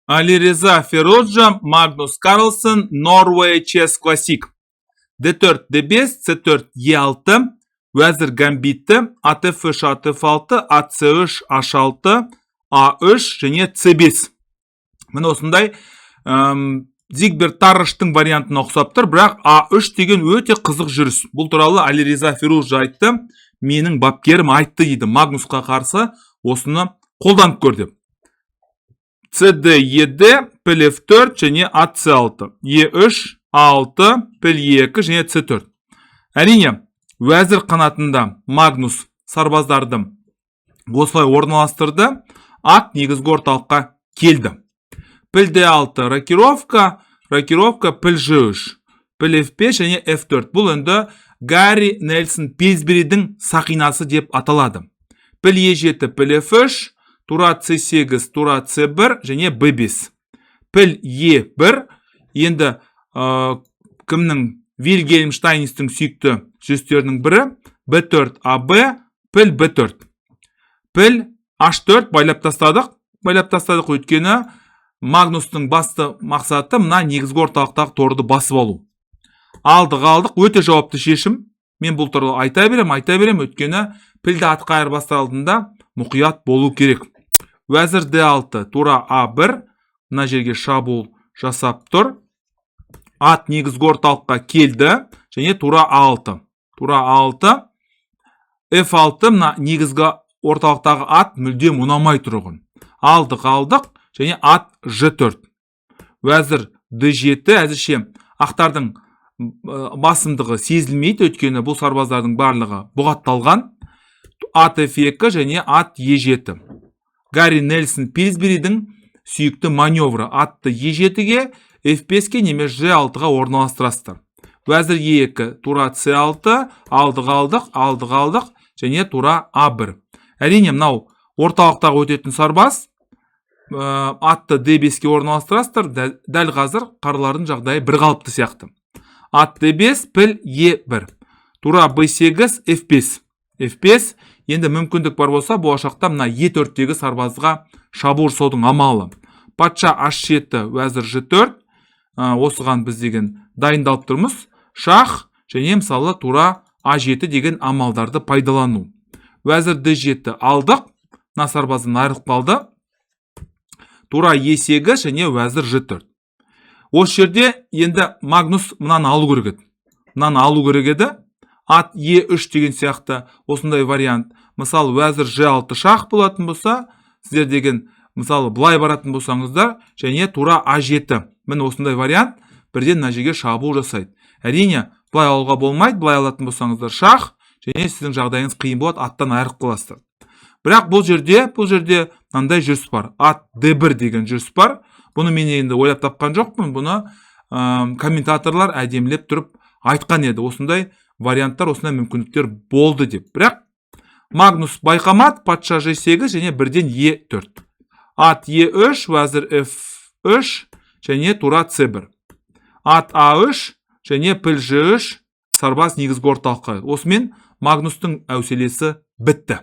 Алиреза Фероджа, Магнус Карлсон, Norway Chess Classic. D4, D5, C4, E6, Vezir Gambiti, At F3, At F6, At C3, H6, A3 және C5. Міне осындай Зигберт Тарраштың вариантына ұқсап тұр, бірақ A3 деген өте қызық жүріс. Бұл туралы Алиреза Фероджа айтты, менің бапкерім айтты дейді, Магнусқа қарсы осыны қолданып көр деп. CD, ED, піл F4 және At C6, E3, A6, піл E2 және C4. Әрине, Вәзір қанатында Магнус сарбаздарды осылай орналастырды, ат негізгі орталыққа келді. Піл D6, рокировка, піл G3, піл F5 және F4. Бұл енді Гарри Нельсон Пилсберидің сақинасы деп аталады. Піл E7, піл F3, тура C8, тура C1 және B5. Піл E1, енді кімнің Вильгельм Штайнистің сүйікті жүрістерінің бірі, B4, AB, піл B4. Піл H4 байлап тастадық өйткені Магнустың басты мақсаты мына негізгі орталықтағы торды басып алу. Алдық, өте жауапты шешім. Мен бұл туралы айта берем, өйткені пілді атқа айырбастар алдында мұқият болу керек. Вәзір D6, тура A1, мына жерге шабуыл жасап тұр. Ат негізгі орталыққа келді, және тура A6. Тура A6, F6, мына негізгі орталықтағы ат мүлдем ұнамай тұрғын. Алдық, және ат G4. Вәзір D7, әзірше ақтардың басымдығы сезілмейді, өйткені бұл сарбаздардың барлығы бұғатталған. Ат F2 және ат E7. Гарри Нельсон Пилсберидің сүйікті маневры. Атты E7-ге, F5-ге немес G6-ға орналастырасыздар. Вәзір E2, тура C6, алдық, және тура A1. Әрине, мынау орталықтағы өтетін сарбаз, атты D5-ге орналастырасыздар, дәл қазір қарылардың жағдайы бір қалыпты сияқты. Ат D5, піл E1, тура B8, F5. Енді мүмкіндік бар болса, болашақта мына E4-тегі сарбазға шабуыл жасаудың амалы. Патша H7, вәзір G4, осыған біз деген дайындалып тұрмыз. Шах және мысалы тура A7 деген амалдарды пайдалану. Вәзір D7 алдық, мына сарбаздан айырылып қалды. Тура E8 және вәзір G4. Осы жерде енді Магнус мынаны алу керек еді. Ат E3 деген сияқты осындай вариант. Мысалы, вәзір G6 шах болатын болса, сіздер деген мысалы былай баратын болсаңыздар, және тура A7. Міне осындай вариант бірден мына жерге шабуыл жасайды. Әрине, былай алуға болмайды, былай алатын болсаңыздар шах, және сіздің жағдайыңыз қиын болады, аттан айырылып қаласыздар. Бірақ бұл жерде мынандай жүріс бар. Ат D1 деген жүріс бар. Бұны мен енді ойлап тапқан жоқпын. Бұны комментаторлар әдемілеп тұрып айтқан еді. Осындай варианттар, осындай мүмкіндіктер болды деп. Бірақ Магнус байқамады, патша G8 және бірден E4. Ат E3, вәзір F3 және тура C1. Ат A3 және піл G3 сарбаз негізгі орталыққа. Осымен Магнустың әуселесі бітті.